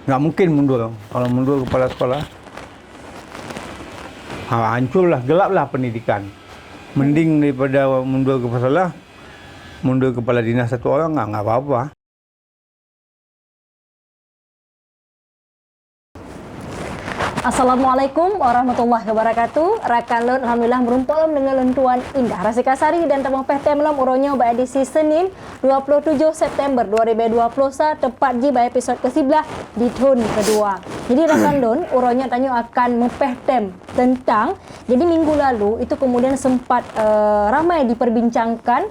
Nggak mungkin mundur. Kalau mundur kepala sekolah, hancurlah, gelaplah pendidikan. Mending daripada mundur kepala sekolah, mundur kepala dinas satu orang, nggak apa-apa. Assalamualaikum warahmatullahi wabarakatuh. Rakan alhamdulillah merumpam dengan lentuan indah Rasikasari dan temang pehtem lam uronyo ba edisi Senin 27 September 2021 tepat di ba episod ke-11 di tahun kedua. Jadi rakan don uronyo tanyo akan mempehtem tentang jadi minggu lalu itu kemudian sempat ramai diperbincangkan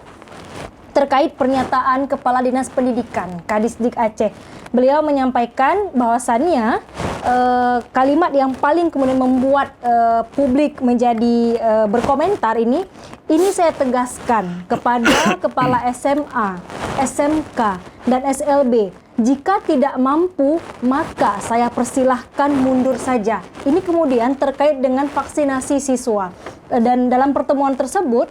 terkait pernyataan Kepala Dinas Pendidikan Kadisdik Aceh. Beliau menyampaikan bahwasannya kalimat yang paling kemudian membuat publik menjadi berkomentar ini saya tegaskan kepada kepala SMA, SMK, dan SLB. Jika tidak mampu, maka saya persilahkan mundur saja. Ini kemudian terkait dengan vaksinasi siswa. Dan dalam pertemuan tersebut,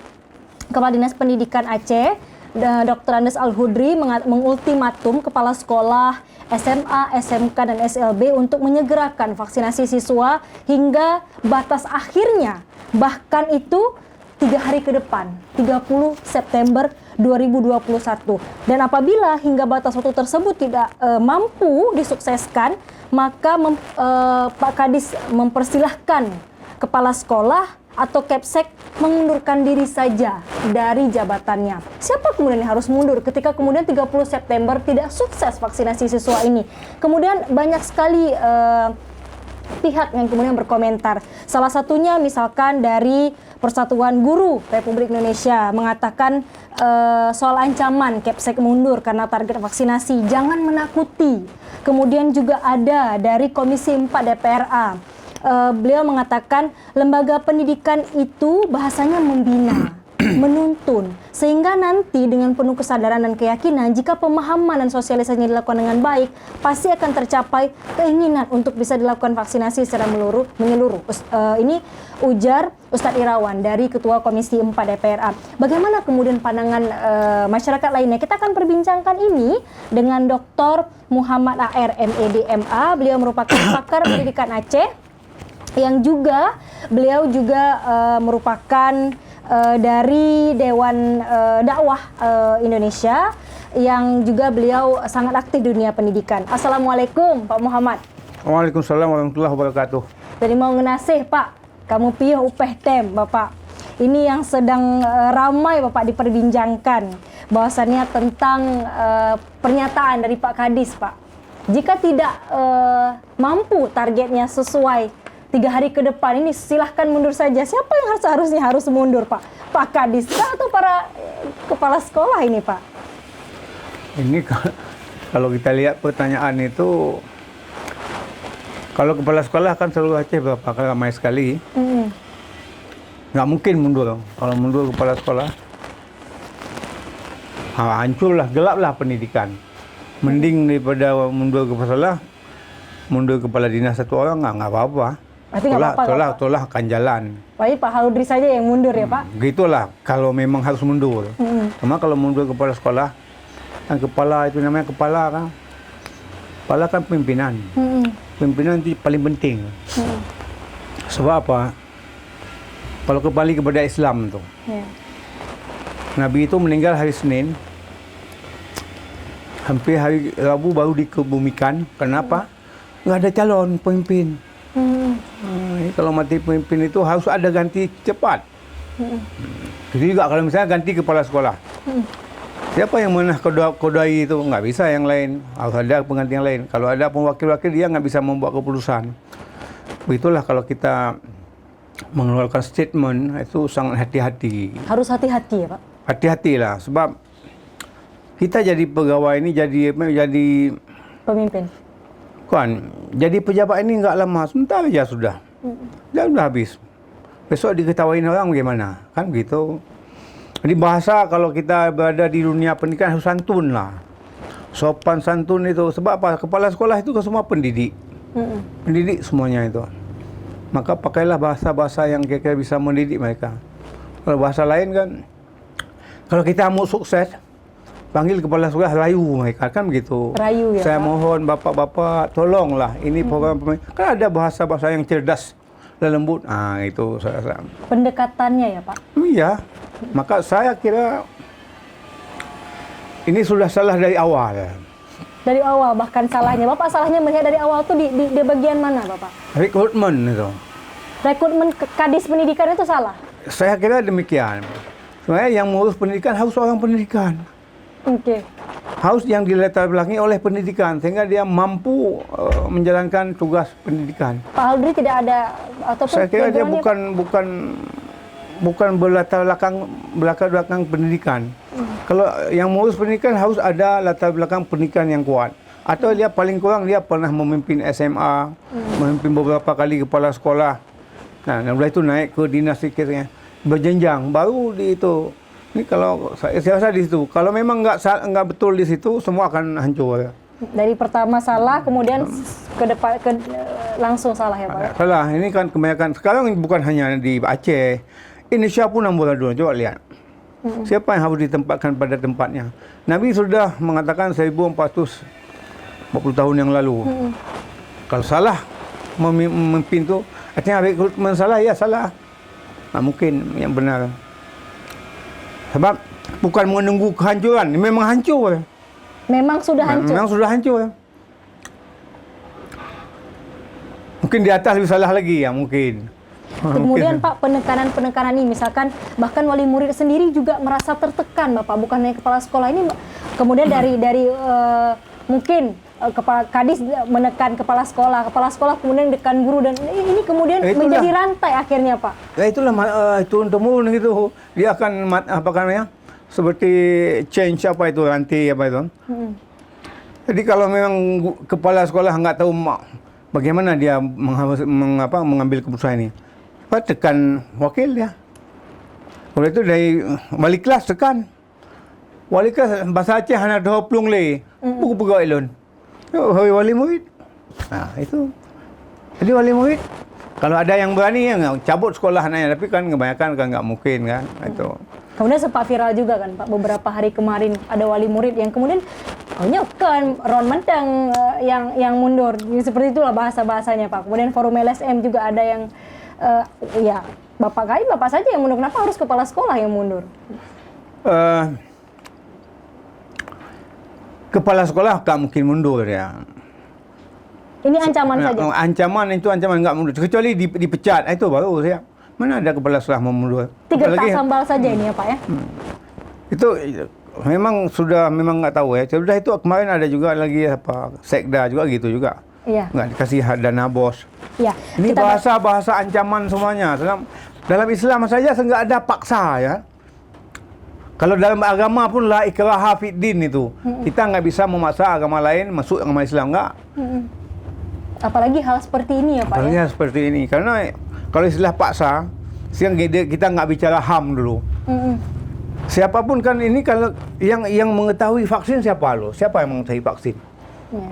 Kepala Dinas Pendidikan Aceh, Dr. Andes Al-Hudri mengultimatum kepala sekolah SMA, SMK, dan SLB untuk menyegerakan vaksinasi siswa hingga batas akhirnya, bahkan itu 3 hari ke depan, 30 September 2021. Dan apabila hingga batas waktu tersebut tidak mampu disukseskan, maka Pak Kadis mempersilahkan kepala sekolah atau Kepsek mengundurkan diri saja dari jabatannya. Siapa kemudian yang harus mundur ketika kemudian 30 September tidak sukses vaksinasi siswa ini? Kemudian banyak sekali pihak yang kemudian berkomentar. Salah satunya misalkan dari Persatuan Guru Republik Indonesia mengatakan soal ancaman Kepsek mundur karena target vaksinasi, jangan menakuti. Kemudian juga ada dari Komisi 4 DPRA. Beliau mengatakan lembaga pendidikan itu bahasanya membina, menuntun, sehingga nanti dengan penuh kesadaran dan keyakinan jika pemahaman dan sosialisasinya dilakukan dengan baik, pasti akan tercapai keinginan untuk bisa dilakukan vaksinasi secara menyeluruh. Ini ujar Ustadz Irawan dari Ketua Komisi 4 DPRA. Bagaimana kemudian pandangan masyarakat lainnya? Kita akan perbincangkan ini dengan Dr. Muhammad AR MED MA. Beliau merupakan pakar pendidikan Aceh, yang juga beliau juga merupakan dari Dewan Dakwah Indonesia, yang juga beliau sangat aktif di dunia pendidikan. Assalamualaikum Pak Muhammad. Waalaikumsalam warahmatullahi wabarakatuh. Jadi mau ngenasih Pak, kamu piuh upeh tem Bapak. Ini yang sedang ramai Bapak diperbincangkan, bahwasannya tentang pernyataan dari Pak Kadis Pak. Jika tidak mampu targetnya sesuai 3 hari ke depan ini, silahkan mundur saja. Siapa yang seharusnya harus mundur, Pak? Pak Kadis atau para kepala sekolah ini, Pak? Ini kalau kita lihat pertanyaan itu, kalau kepala sekolah kan selalu Aceh berapa kali ramai sekali. Nggak mungkin mundur. Kalau mundur kepala sekolah, hancurlah, gelaplah pendidikan. Mending daripada mundur kepala sekolah, mundur kepala dinas satu orang, nggak apa-apa. Tolak akan jalan. Baik, Pak Haludri saja yang mundur ya Pak? Gitulah, kalau memang harus mundur. Cuma kalau mundur kepala sekolah, kan kepala itu namanya kepala kan. Kepala kan pimpinan. Pimpinan itu paling penting. Sebab apa? Kalau kembali kepada Islam tuh, Nabi itu meninggal hari Senin, hampir hari Rabu baru dikebumikan. Kenapa? Nggak ada calon pemimpin. Kalau mati pemimpin itu harus ada ganti cepat. Jadi juga kalau misalnya ganti kepala sekolah, siapa yang kodai itu? Nggak bisa yang lain, harus ada pengganti yang lain. Kalau ada pewakil-wakil, dia nggak bisa membuat keputusan. Begitulah kalau kita mengeluarkan statement itu sangat hati-hati. Harus hati-hati ya Pak? Hati-hatilah, sebab kita jadi pegawai ini jadi pemimpin. Kan, jadi pejabat ini nggak lama, sebentar aja sudah habis. Besok diketawain orang bagaimana, kan gitu. Jadi bahasa kalau kita berada di dunia pendidikan harus santun lah, sopan santun itu. Sebab apa? Kepala sekolah itu kan semua pendidik, pendidik semuanya itu. Maka pakailah bahasa-bahasa yang kira-kira bisa mendidik mereka. Kalau bahasa lain kan, kalau kita mau sukses, panggil kepala sekolah rayu mereka kan begitu. Rayu ya, Saya Pak? mohon bapak-bapak tolonglah ini program kan ada bahasa-bahasa yang cerdas dan lembut. Itu saya rasa. Pendekatannya ya, Pak? Iya. Maka saya kira ini sudah salah dari awal. Dari awal bahkan salahnya. Bapak salahnya melihat dari awal tuh di bagian mana, Bapak? Rekrutmen itu. Rekrutmen Kadis Pendidikan itu salah? Saya kira demikian. Sebenarnya yang mengurus pendidikan harus orang pendidikan. Oke. Harus yang dilatar belakangi oleh pendidikan sehingga dia mampu menjalankan tugas pendidikan. Pak Haldri tidak ada ataupun Saya kira dia background-nya, bukan berlatar belakang pendidikan. Kalau yang mengurus pendidikan harus ada latar belakang pendidikan yang kuat. Atau dia paling kurang dia pernah memimpin SMA, memimpin beberapa kali kepala sekolah. Nah, setelah itu naik ke dinas sikitnya, berjenjang, baru di itu. Ini kalau saya rasa di situ. Kalau memang nggak betul di situ, semua akan hancur. Dari pertama salah, kemudian langsung salah ya, Pak? Salah. Ini kan kebanyakan. Sekarang bukan hanya di Aceh, Indonesia pun amburadul. Coba lihat. Siapa yang harus ditempatkan pada tempatnya? Nabi sudah mengatakan 1440 tahun yang lalu. Kalau salah memimpin itu, artinya rekrutmen salah, ya salah. Nggak mungkin yang benar. Sebab bukan menunggu kehancuran, memang hancur. Memang sudah hancur? Memang sudah hancur. Mungkin di atas lebih salah lagi ya, mungkin. Kemudian Pak, penekanan ini misalkan bahkan wali murid sendiri juga merasa tertekan Bapak, bukan hanya kepala sekolah ini. Kemudian dari mungkin kepala Kadis menekan kepala sekolah kemudian menekan guru, dan ini kemudian menjadi rantai akhirnya Pak. Ya itulah itu temurun gitu. Dia akan apa namanya? Seperti change apa itu rantai apa itu. Jadi kalau memang kepala sekolah nggak tahu bagaimana dia mengambil keputusan ini, tekan wakil ya. Oleh itu dari wali kelas tekan. Wali kelas bahasa Aceh hanya 20 le. Buku pegawai elon. Wali murid. Nah, itu. Jadi wali murid kalau ada yang berani yang cabut sekolah anaknya, tapi kan kebanyakan kan nggak mungkin kan. Itu. Kemudian sempat viral juga kan Pak, beberapa hari kemarin ada wali murid yang kemudian kan Ron Menteng yang mundur. Seperti itulah bahasa-bahasanya Pak. Kemudian forum LSM juga ada yang ya Bapak saja yang mundur. Kenapa harus kepala sekolah yang mundur? Kepala sekolah tak mungkin mundur ya. Ini ancaman saja? Ancaman nggak mundur. Kecuali dipecat, itu baru saya. Mana ada kepala sekolah mau mundur? Tiga sambal saja ini ya Pak ya? Itu memang nggak tahu ya. Sudah itu kemarin ada juga lagi sekda juga gitu juga. Iya. Nggak dikasih dana bos. Iya. Ini bahasa ancaman semuanya. Dalam Islam saja nggak ada paksa ya. Kalau dalam agama pun la ikraha fid din itu. Kita nggak bisa memaksa agama lain masuk agama Islam, nggak. Apalagi hal seperti ini ya Pak. Apalagi hal seperti ini. Karena kalau istilah paksa, sekarang kita nggak bicara HAM dulu. Siapapun kan ini kalau yang mengetahui vaksin siapa lo? Siapa yang mengetahui vaksin? Ya.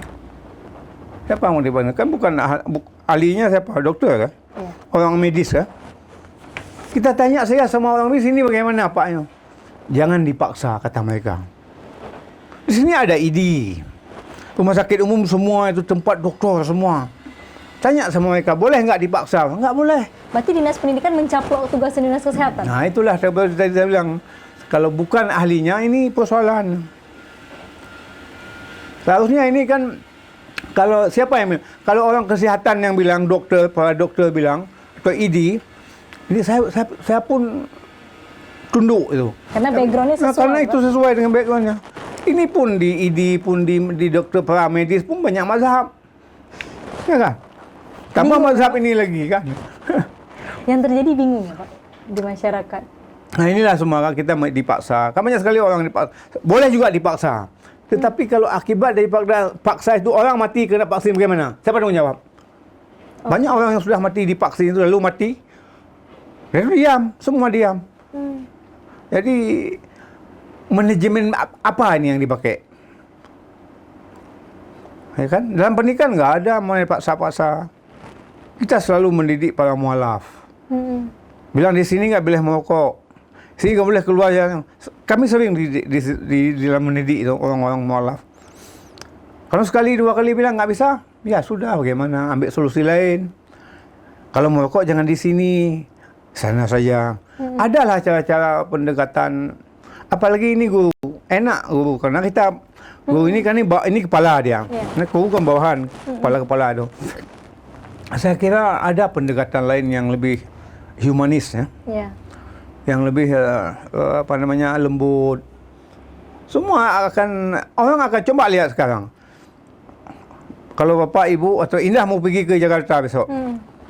Siapa yang mengetahui? Kan bukan ahlinya siapa? Dokter kan? Ya. Orang medis kan? Kita tanya saya sama orang medis ini bagaimana apanya? Jangan dipaksa, kata mereka. Di sini ada ID. Rumah sakit umum semua itu tempat doktor semua. Tanya sama mereka, boleh nggak dipaksa? Nggak boleh. Berarti Dinas Pendidikan mencaplok tugas Dinas Kesehatan? Nah itulah saya bilang. Kalau bukan ahlinya, ini persoalan. Seharusnya ini kan, kalau orang kesehatan yang bilang, para dokter bilang, atau ID, ini saya pun tunduk itu. Karena backgroundnya sesuai. Karena itu sesuai dengan backgroundnya. Ini pun di ID pun di dokter para medis pun banyak mazhab. Ya kan? Tambah mazhab ini lagi kan. Yang terjadi bingung ya Pak di masyarakat. Nah inilah semua kita dipaksa. Kan banyak sekali orang dipaksa. Boleh juga dipaksa. Tetapi kalau akibat dari paksa itu orang mati kena vaksin bagaimana? Siapa tanggung jawab? Banyak orang yang sudah mati divaksin itu lalu mati. Lalu diam, semua diam. Jadi manajemen apa ini yang dipakai? Ya kan? Dalam pendidikan nggak ada mau paksa-paksa. Kita selalu mendidik para mualaf. Bilang di sini nggak boleh merokok. Sehingga boleh keluar yang kami sering di dalam mendidik itu orang-orang mualaf. Kalau sekali dua kali bilang nggak bisa, ya sudah bagaimana, ambil solusi lain. Kalau merokok jangan di sini, sana saja. Adalah cara-cara pendekatan. Apalagi ini guru, enak guru karena kita guru ini kan ini kepala dia. Nah, guru kan bawahan, kepala itu. Saya kira ada pendekatan lain yang lebih humanis ya. Yang lebih lembut. Semua orang akan coba lihat sekarang. Kalau bapak, ibu atau Indah mau pergi ke Jakarta besok,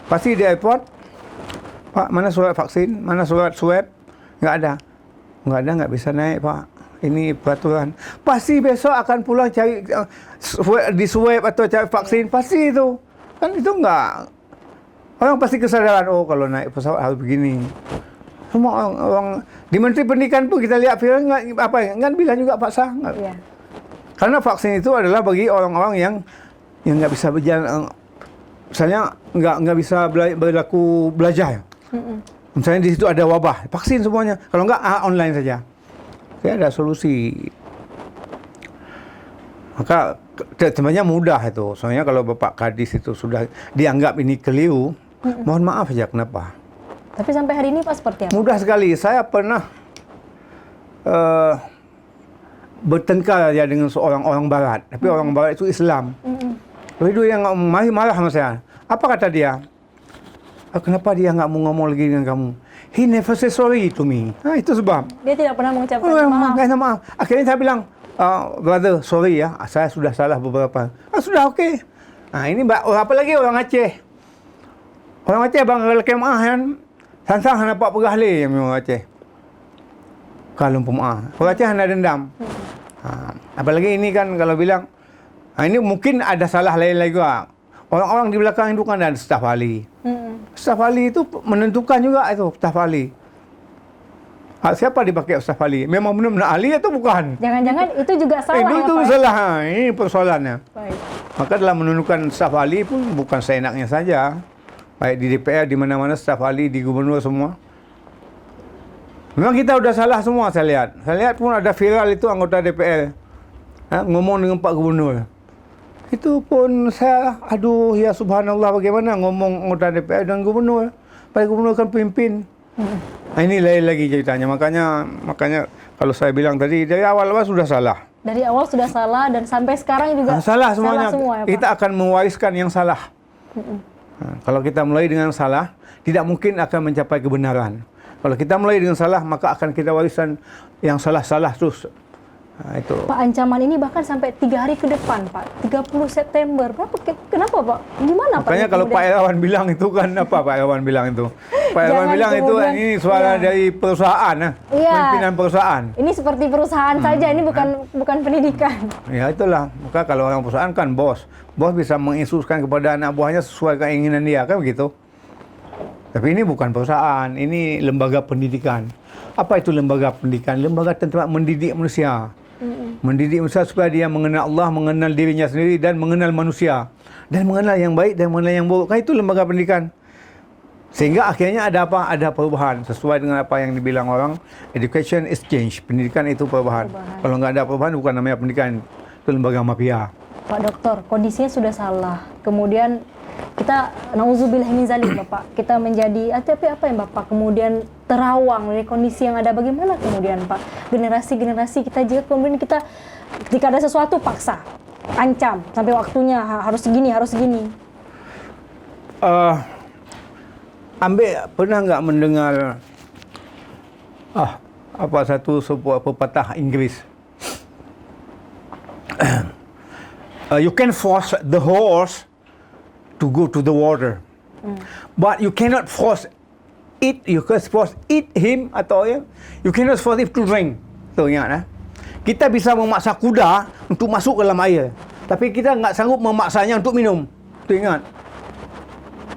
pasti di airport, Pak, mana surat vaksin, mana surat swab? Nggak ada, nggak bisa naik, Pak. Ini peraturan. Pasti besok akan pulang cari di swab atau cari vaksin, pasti itu. Kan itu nggak. Orang pasti kesadaran, oh kalau naik pesawat harus begini. Semua orang di Menteri Pendidikan pun kita lihat viral nggak bilang juga paksa. Karena vaksin itu adalah bagi orang-orang yang nggak bisa berjalan, misalnya nggak bisa berlaku belajar. Misalnya di situ ada wabah, vaksin semuanya. Kalau nggak online saja. Saya ada solusi. Maka sebenarnya mudah itu. Soalnya kalau Bapak Kadis itu sudah dianggap ini keliru, mohon maaf saja kenapa. Tapi sampai hari ini Pak seperti apa? Mudah sekali. Saya pernah bertengkar ya dengan seorang orang Barat. Tapi orang Barat itu Islam. Lalu dia yang marah sama saya. Apa kata dia? Kenapa dia nggak mau ngomong lagi dengan kamu? He never say sorry to me. Itu sebab. Dia tidak pernah mengucapkan maaf. Akhirnya saya bilang, brother, sorry ya. Saya sudah salah beberapa. Sudah okey. Ini apa lagi orang Aceh. Orang Aceh bang kemah kan. Sansang nampak perahli yang orang Aceh. Kalau pemaah. Orang Aceh ada dendam. Apalagi ini kan kalau bilang, ini mungkin ada salah lain lagi juga. Orang-orang di belakang itu kan ada staf ahli. Staf ahli itu menentukan juga itu staf ahli. Siapa dipakai staf ahli? Memang benar-benar ahli atau bukan? Jangan-jangan itu juga salah. Itu salah. Ini persoalannya. Baik. Maka dalam menentukan staf ahli pun bukan seenaknya saja. Baik di DPR, di mana-mana staf ahli, di gubernur semua. Memang kita sudah salah semua saya lihat. Saya lihat pun ada viral itu anggota DPR. Ngomong dengan Pak Gubernur. Itu pun saya, aduh ya subhanallah bagaimana ngomong anggota DPR dan gubernur. Pak Gubernur kan pimpin. Ini lain lagi ceritanya. Makanya kalau saya bilang tadi dari awal-awal sudah salah. Dari awal sudah salah dan sampai sekarang juga salah semuanya. Salah semua, ya, Pak? Kita akan mewariskan yang salah. Kalau kita mulai dengan salah, tidak mungkin akan mencapai kebenaran. Kalau kita mulai dengan salah, maka akan kita wariskan yang salah-salah terus. Itu. Pak, ancaman ini bahkan sampai 3 hari ke depan, Pak. 30 September. Kenapa, Pak? Gimana, Pak? Makanya kalau Pak Irawan bilang itu kan apa Pak Irawan bilang itu? Pak Irawan bilang itu ini suara dari perusahaan, pimpinan perusahaan. Ini seperti perusahaan saja, ini bukan pendidikan. Ya itulah. Maka kalau orang perusahaan kan bos bisa menginstruksikan kepada anak buahnya sesuai keinginan dia, kan begitu. Tapi ini bukan perusahaan, ini lembaga pendidikan. Apa itu lembaga pendidikan? Lembaga tempat mendidik manusia. Mendidik manusia supaya dia mengenal Allah, mengenal dirinya sendiri dan mengenal manusia. Dan mengenal yang baik dan mengenal yang buruk. Kan itu lembaga pendidikan. Sehingga akhirnya ada apa? Ada perubahan. Sesuai dengan apa yang dibilang orang, education is change. Pendidikan itu perubahan. Kalau nggak ada perubahan, bukan namanya pendidikan. Itu lembaga mafia. Pak Dokter, kondisinya sudah salah. Kemudian kita, nauzubillah min zalik, Bapak. Kita menjadi, tapi apa yang Bapak kemudian terawang dari kondisi yang ada. Bagaimana kemudian, Pak? Generasi-generasi kita jika kemudian kita, jika ada sesuatu paksa, ancam, sampai waktunya harus segini. Pernah nggak mendengar sebuah pepatah Inggris? You can force the horse to go to the water, but you cannot force it. You can force him atau you cannot force it to drink. Tuh ingat, kita bisa memaksa kuda untuk masuk ke dalam air, tapi kita nggak sanggup memaksanya untuk minum. Tuh ingat.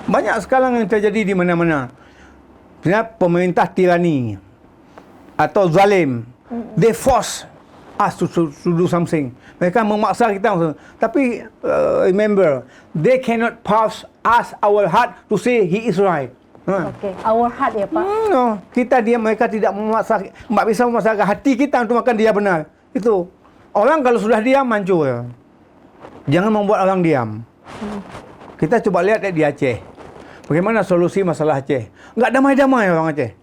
Banyak sekarang yang terjadi di mana-mana. Sebenarnya pemerintah tirani atau zalim. They force us to do something. Mereka memaksa kita. Tapi remember, they cannot pass us our heart to say he is right. Okey, our heart ya Pak. No. Kita diam, mereka tidak bisa memaksakan hati kita untuk makan dia benar. Itu. Orang kalau sudah diam, hancur. Ya. Jangan membuat orang diam. Kita coba lihat di Aceh. Bagaimana solusi masalah Aceh? Enggak damai-damai orang Aceh.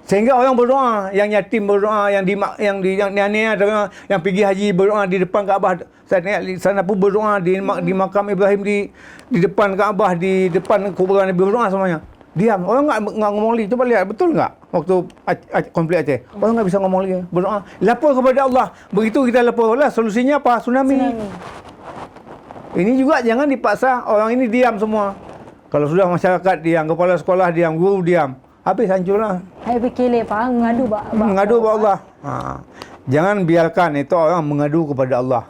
Sehingga orang berdoa, yang yatim berdoa, yang nenek yang pergi haji berdoa di depan Kaabah. Saya lihat sana pun berdoa di makam Ibrahim di depan Kaabah, di depan kuburan Nabi berdoa semuanya. Diam. Orang enggak ngomong lagi. Coba lihat, betul enggak waktu konflik Aceh? Orang enggak bisa ngomong lagi. Berdoa, lapor kepada Allah. Begitu kita lapor Allah, solusinya apa? Tsunami. Ini juga jangan dipaksa orang ini diam semua. Kalau sudah masyarakat diam, kepala sekolah diam, guru diam, habis hancurlah. Hai fikir Pak, mengadu Mengadu kepada Allah. Jangan biarkan itu orang mengadu kepada Allah.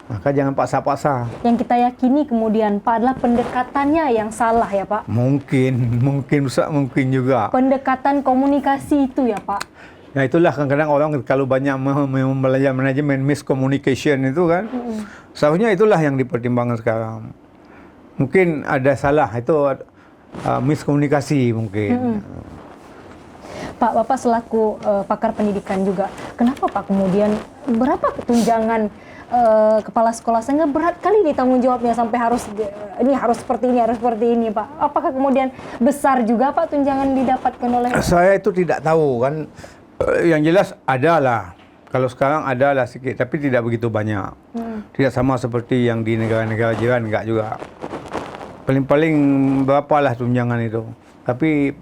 Maka jangan paksa-paksa. Yang kita yakini kemudian Pak adalah pendekatannya yang salah ya Pak. Mungkin juga. Pendekatan komunikasi itu ya Pak. Ya itulah kadang-kadang orang kalau banyak belajar manajemen miscommunication itu kan. Seharusnya itulah yang dipertimbangkan sekarang. Mungkin ada salah itu miskomunikasi mungkin. Pak, Bapak selaku pakar pendidikan juga, kenapa Pak kemudian berapa tunjangan kepala sekolah sehingga berat kali nih tanggung jawabnya sampai harus seperti ini Pak? Apakah kemudian besar juga Pak tunjangan didapatkan oleh? Saya itu tidak tahu kan. Yang jelas adalah. Kalau sekarang adalah sikit, tapi tidak begitu banyak. Tidak sama seperti yang di negara-negara jiran, enggak juga. Paling-paling berapalah tunjangan itu. Tapi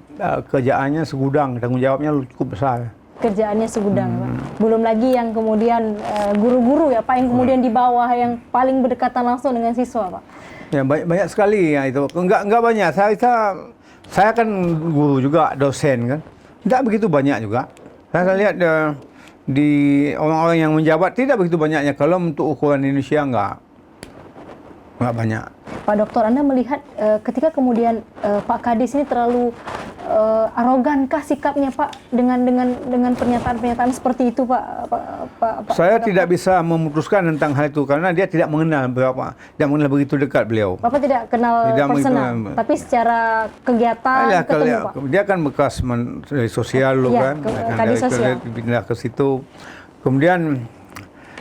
kerjaannya segudang, tanggung jawabnya cukup besar. Kerjaannya segudang, Pak. Belum lagi yang kemudian guru-guru ya Pak, yang kemudian di bawah yang paling berdekatan langsung dengan siswa Pak. Ya, banyak sekali ya itu. Enggak banyak. Saya kan guru juga, dosen kan. Tidak begitu banyak juga. Saya lihat di orang-orang yang menjabat tidak begitu banyaknya. Kalau untuk ukuran Indonesia enggak banyak. Pak Dokter, Anda melihat ketika kemudian Pak Kadis ini terlalu arogankah sikapnya Pak dengan pernyataan-pernyataan seperti itu Pak? Saya tidak bisa memutuskan tentang hal itu karena dia tidak mengenal begitu dekat beliau. Bapak tidak kenal personal, tapi secara kegiatan ketemu Pak? Dia kan bekas dari sosial dulu kan, Kadis sosial. Pindah ke situ. Kemudian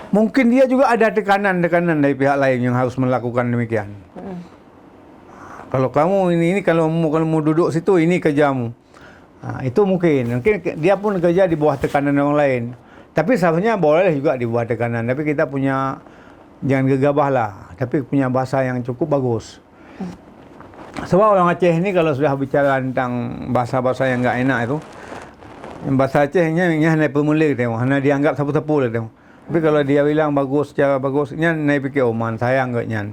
mungkin dia juga ada tekanan dari pihak lain yang harus melakukan demikian. Kalau kamu ini kalau mau duduk situ, ini kerjamu. Itu mungkin dia pun kerja di bawah tekanan orang lain. Tapi seharusnya boleh juga di bawah tekanan. Tapi kita punya, jangan gegabah lah. Tapi punya bahasa yang cukup bagus. Sebab orang Aceh ini kalau sudah bicara tentang bahasa-bahasa yang enggak enak itu, yang bahasa Acehnya hanya pemulik tengok, hanya dianggap sapu-sapu lah tengok. Tapi kalau dia bilang bagus, secara bagus, nya naik fikir oman sayang gak nyan.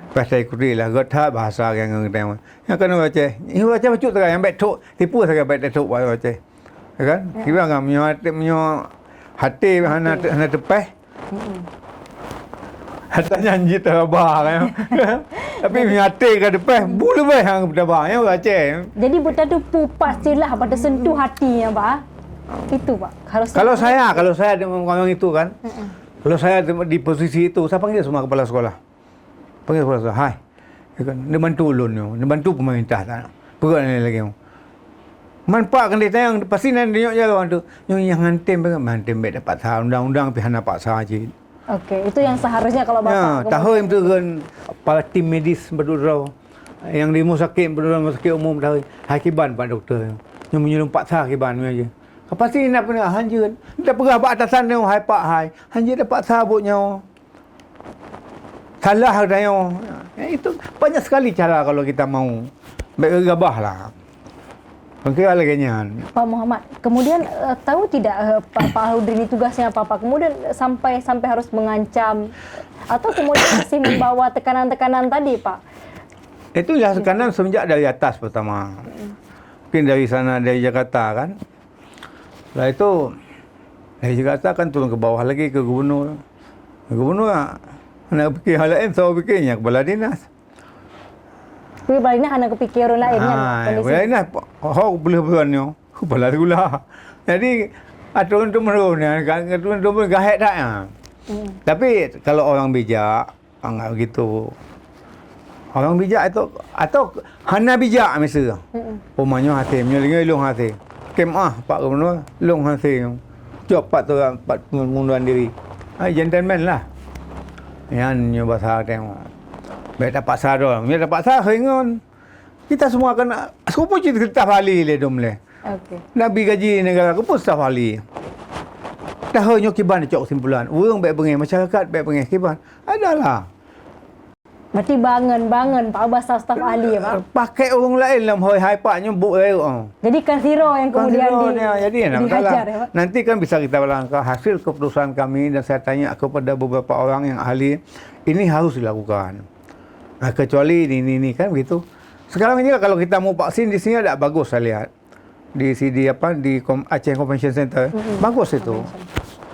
Pasal ikuti lah, gak bahasa yang tengok. Yang kena baca, ini baca bacut tak yang baik tok, tipu saya baik tok baca. Kan? Kira ngam menyo hati hana tepeh. Hati janji terabah kan. Tapi hati ke depan, boleh baik hang terabah yang baca. Jadi betul tu pastilah pada sentuh hatinya Pak. Itu Pak. Kalau saya ngomong itu kan. Kalau saya di posisi itu, saya panggil semua kepala sekolah. Panggil kepala sekolah, hai. Dia bantu ulun, dia bantu pemerintah. Perak ni lagi. Manfaatkan dia yang pasti nanti dia orang tu. Yang hantem dapat sah undang-undang pihak nak paksa je. Okey, itu yang seharusnya kalau Bapak. Tahu itu kan para tim medis berdua. Yang di rumah sakit umum tahu. Hakiban Pak Doktor. Yang menyuruh paksa hakiban ni aja. Pasti nak pernah hanjir. Dia perah pak atasan dia, hai pak hai. Hanjir dapat sabutnya. Salah dia. Itu banyak sekali cara kalau kita mau bergabah lah. Okey lagi nyan. Pak Muhammad, kemudian tahu tidak Pak Aludri tugasnya apa Pak? Kemudian sampai harus mengancam atau kemudian masih membawa tekanan-tekanan tadi Pak? Itu ya tekanan semenjak dari atas pertama. Mungkin dari sana dari Jakarta kan. Setelah itu dari Jakarta kan turun ke bawah lagi ke gubernur. Gubernur nak fikir hal lain, saya fikirnya kepala dinas. Tapi kepala dinas hanya kepikir orang lain kan? Kepala dinas, boleh berannya. Kepala gula. Jadi turun-turun turun gahet tak ya. Tapi kalau orang bijak, enggak begitu. Orang bijak atau hana bijak mesti. Pemanya hati, menyelingi long hati. Kemah pak gubernur long hati. Job pak tu pengunduran diri. Gentleman lah. Yang nyoba sah tengok. Baik dapat sah dah. Dia dapat sah hengon. Kita semua kena serupa cerita Bali le dom le. Okey. Nabi gaji negara ke pun staf ahli. Dah hanya kiban cok simpulan. Urang baik bengih masyarakat baik bengih kiban. Adalah. Berarti bangun Pak Abbas staf ahli ya Pak. Pakai orang lain dalam hai paknya buk raya. Jadi kan zero yang kemudian Jadi nak masalah. dihajar ya Pak. Nanti kan bisa kita langkah hasil keputusan kami dan saya tanya kepada beberapa orang yang ahli, ini harus dilakukan. Nah, kecuali ini kan begitu. Sekarang ini kalau kita mau vaksin di sini ada bagus saya lihat. Di Aceh Convention Center. Bagus itu.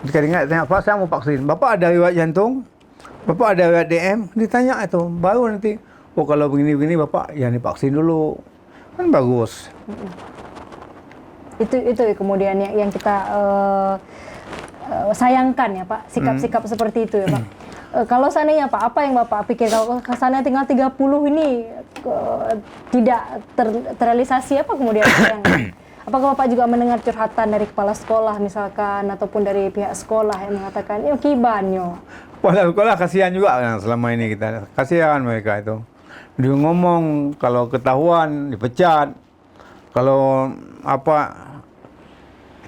Jika ingat tengok apa saya mau vaksin. Bapak ada riwayat jantung? Bapak ada riwayat DM? Ditanya itu. Baru nanti, oh kalau begini-begini Bapak yang divaksin dulu. Kan bagus. Itu kemudian yang kita sayangkan ya Pak, sikap-sikap seperti itu ya Pak. Kalau seandainya Pak, apa yang Bapak pikir kalau kesannya tinggal 30 ini tidak terrealisasi, apa kemudian yang apakah Bapak juga mendengar curhatan dari kepala sekolah misalkan ataupun dari pihak sekolah yang mengatakan yo kiban yo. Kepala sekolah kasihan juga kan selama ini kita. Kasihan mereka itu. Dia ngomong kalau ketahuan dipecat. Kalau apa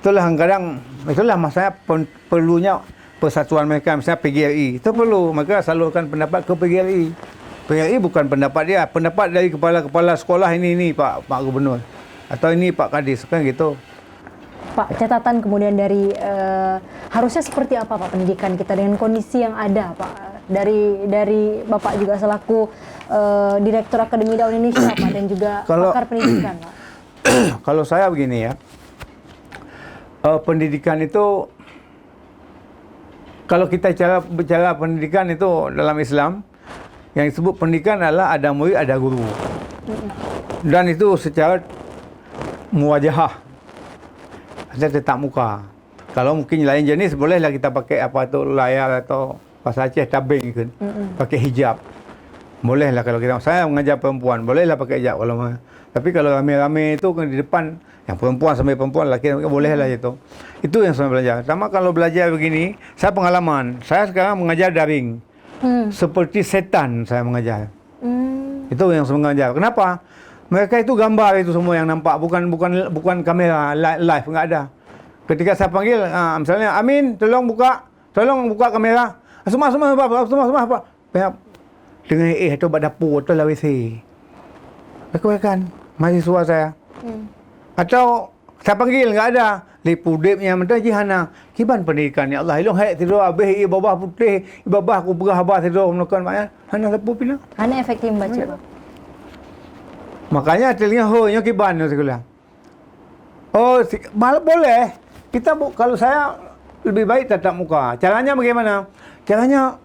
itulah kadang itulah masanya perlunya persatuan mereka misalnya PGRI. Itu perlu mereka salurkan pendapat ke PGRI. PGRI bukan pendapat dia, pendapat dari kepala sekolah ini Pak Gubernur. Atau ini Pak Kadis kan gitu. Pak, catatan kemudian dari harusnya seperti apa Pak pendidikan kita dengan kondisi yang ada Pak, dari Bapak juga selaku Direktur Akademi Dakwah Indonesia Pak dan juga pakar pendidikan Pak. Kalau saya begini ya, pendidikan itu kalau kita bicara pendidikan itu dalam Islam yang disebut pendidikan adalah ada murid ada guru dan itu secara muwajahah. Ada tetap muka. Kalau mungkin lain jenis bolehlah kita pakai apa tu layar atau bahasa Aceh tabing kan. Pakai hijab. Bolehlah kalau kita saya mengajar perempuan, bolehlah pakai hijab kalau tapi kalau rame-rame itu kan di depan yang perempuan sampai perempuan laki bolehlah itu. Itu yang saya belajar. Sama kalau belajar begini, saya pengalaman. Saya sekarang mengajar daring. Seperti setan saya mengajar. Itu yang saya mengajar. Kenapa? Mereka itu gambar itu semua yang nampak, bukan kamera live, enggak ada. Ketika saya panggil, misalnya Amin, tolong buka kamera. Semua apa? Dengan atau bak dapur atau lah WC. Rekan mahasiswa saya. Atau saya panggil enggak ada. Lipu dipnya mentah jihana. Kiban pendidikan ya Allah. Ilong hayat tidur habis babah putih, babah aku berah habah tidur menekan mak. Hana lepu pina. Hana efektif baca. Makanya telinga honya kiban sekolah. Oh, boleh. Kita kalau saya lebih baik tatap muka. Caranya bagaimana? Caranya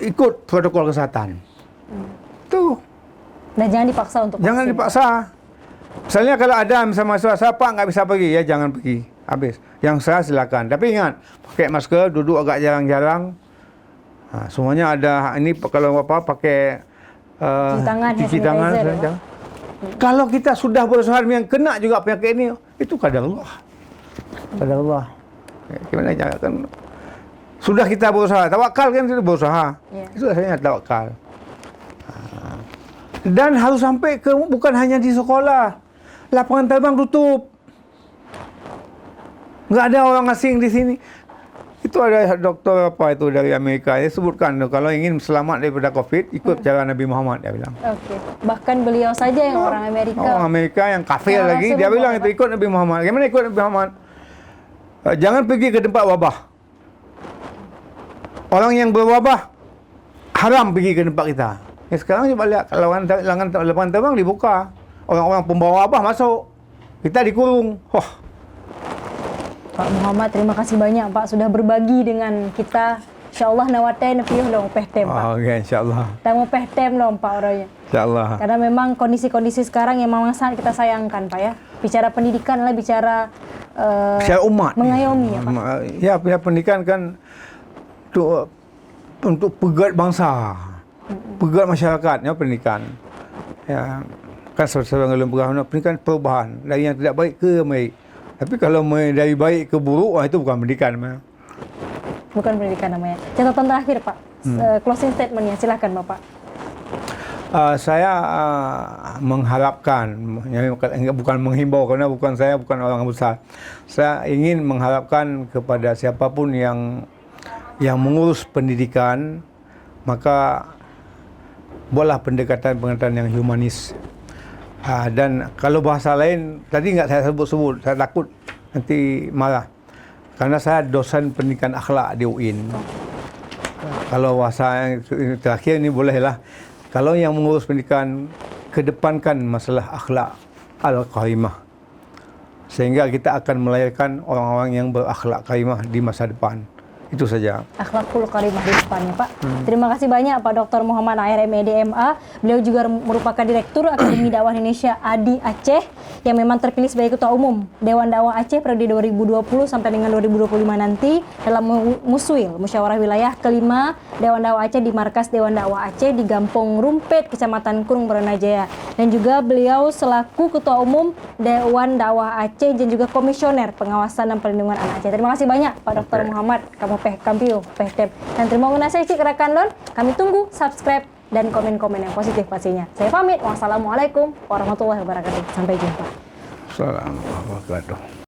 ikut protokol kesehatan. Tuh. Dan jangan dipaksa untuk Jangan vaksin. dipaksa. Misalnya kalau ada mahasiswa siapa nggak bisa pergi, ya jangan pergi. Habis. Yang saya silakan. Tapi ingat, pakai masker, duduk agak jarang-jarang. Semuanya ada. Ini kalau apa pakai cuci tangan. Kalau kita sudah berusaha yang kena juga penyakit ini, itu qadarullah. Qadarullah. Gimana cara kan? Sudah kita berusaha, tawakal kan kita berusaha. Yeah. Itu rasanya tawakal. Dan harus sampai ke bukan hanya di sekolah. Lapangan terbang tutup. Enggak ada orang asing di sini. Itu ada doktor apa itu dari Amerika, dia sebutkan kalau ingin selamat daripada COVID, ikut cara Nabi Muhammad, dia bilang. Okey. Bahkan beliau saja yang orang Amerika. Orang Amerika yang kafir yang lagi, dia bilang itu ikut Nabi Muhammad. Bagaimana ikut Nabi Muhammad? Jangan pergi ke tempat wabah. Orang yang berwabah haram pergi ke tempat kita. Sekarang coba lihat lapangan terbang dibuka. Orang-orang pembawa wabah masuk. Kita dikurung. Pak Muhammad, terima kasih banyak Pak sudah berbagi dengan kita. InsyaAllah nawatai nafiuh dong pehtem Pak. Okey, insyaAllah. Kita mau pehtem dong Pak orangnya. InsyaAllah. Karena memang kondisi-kondisi sekarang yang memang sangat kita sayangkan Pak ya. Bicara pendidikan adalah bicara umat. mengayomi ya Pak. Ya, pendidikan kan untuk peguat bangsa. pegat masyarakatnya pendidikan. Ya, kan seorang dalam pendidikan perubahan dari yang tidak baik ke yang baik. Tapi kalau dari baik ke buruk, itu bukan pendidikan. Bukan pendidikan namanya. Catatan terakhir Pak, closing statementnya silakan Bapak. Saya mengharapkan, bukan menghimbau karena bukan orang besar. Saya ingin mengharapkan kepada siapapun yang mengurus pendidikan, maka buatlah pendekatan yang humanis. Dan kalau bahasa lain, tadi nggak saya sebut, saya takut nanti marah. Karena saya dosen pendidikan akhlak di UIN. Kalau bahasa yang terakhir ini bolehlah. Kalau yang mengurus pendidikan, kedepankan masalah akhlak al-karimah. Sehingga kita akan melahirkan orang-orang yang berakhlak karimah di masa depan. Itu saja. Akhlakul karimah di depannya Pak. Terima kasih banyak Pak Dr. Muhammad Aher MED MA. Beliau juga merupakan Direktur Akademi Dakwah Indonesia ADI Aceh yang memang terpilih sebagai Ketua Umum Dewan Dakwah Aceh periode 2020 sampai dengan 2025 nanti dalam Muswil, Musyawarah Wilayah kelima Dewan Dakwah Aceh di Markas Dewan Dakwah Aceh di Gampong Rumpet, Kecamatan Kurung, Baranajaya. Dan juga beliau selaku Ketua Umum Dewan Dakwah Aceh dan juga Komisioner Pengawasan dan Perlindungan Anak Aceh. Terima kasih banyak Pak Dr. Muhammad. Kampio, Pehtep. Dan terima kasih cik rekan lon. Kami tunggu subscribe dan komen-komen yang positif pastinya. Saya pamit. Wassalamualaikum warahmatullahi wabarakatuh. Sampai jumpa. Assalamualaikum warahmatullahi wabarakatuh.